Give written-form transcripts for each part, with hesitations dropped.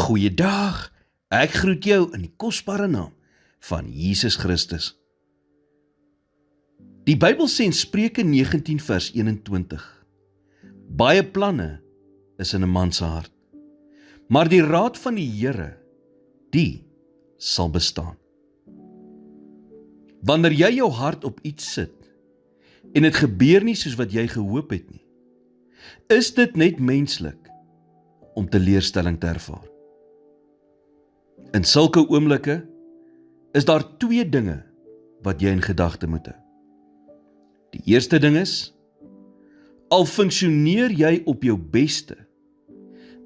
Goeiedag, ek groet jou in die kosbare naam van Jesus Christus. Die Bybel sê in Spreuke 19 vers 21, baie planne is in 'n man se hart, maar die raad van die Here, die sal bestaan. Wanneer jy jou hart op iets sit, en dit gebeur nie soos wat jy gehoop het nie, is dit net menslik om teleurstelling te ervaar. In sulke oomblikke is daar twee dinge wat jy in gedagte moet hou. Die eerste ding is, al funksioneer jy op jou beste,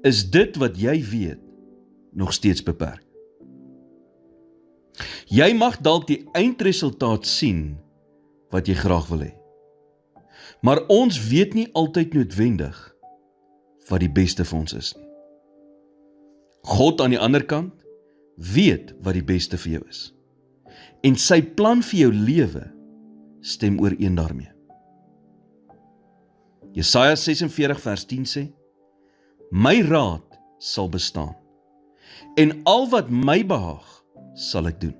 is dit wat jy weet nog steeds beperk. Jy mag dalk die eindresultaat sien wat jy graag wil hê, maar ons weet nie altyd noodwendig wat die beste vir ons is nie. God aan die ander kant weet wat die beste vir jou is, en sy plan vir jou lewe stem ooreen daarmee. Jesaja 46 vers 10 sê, my raad sal bestaan, en al wat my behaag, sal ek doen.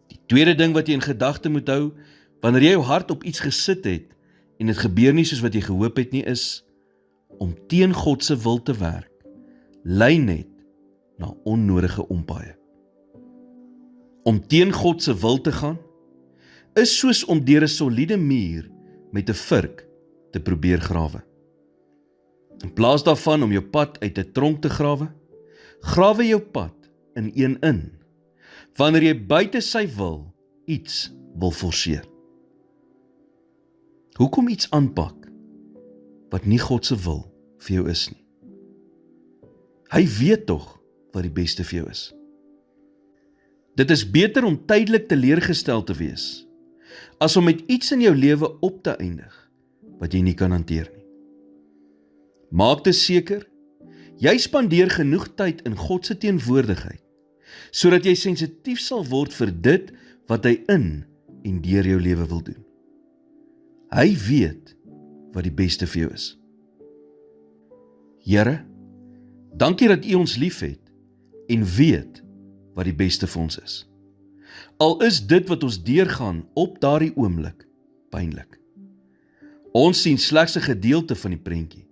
Die tweede ding wat jy in gedagte moet hou, wanneer jy jou hart op iets gesit het, en dit gebeur nie soos wat jy gehoop het nie, is, om teen God se wil te werk, lei net na onnodige ompaaie. Om teen God se wil te gaan, is soos om deur 'n soliede muur met 'n vurk te probeer grawe. In plaas daarvan om jou pad uit 'n tronk te grawe jou pad in een in, wanneer jy buite sy wil iets wil forceer. Hoekom iets aanpak wat nie God se wil vir jou is nie? Hy weet tog wat die beste vir jou is. Dit is beter om tydelik teleurgestel te wees, as om met iets in jou lewe op te eindig, wat jy nie kan hanteer nie. Maak dit seker, jy spandeer genoeg tyd in God se teenwoordigheid, sodat jy sensitief sal word vir dit wat hy in en deur jou lewe wil doen. Hy weet wat die beste vir jou is. Here, dankie dat U ons liefhet en weet wat die beste vir ons is. Al is dit wat ons deurgaan op daardie oomblik pynlik. Ons sien slegs 'n gedeelte van die prentjie,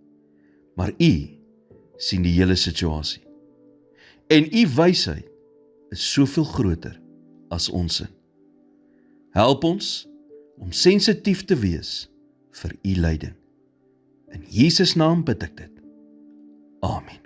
maar U sien die hele situasie. En U wysheid is soveel groter as ons sin. Help ons om sensitief te wees vir U leiding. In Jesus naam bid ek dit. Amen.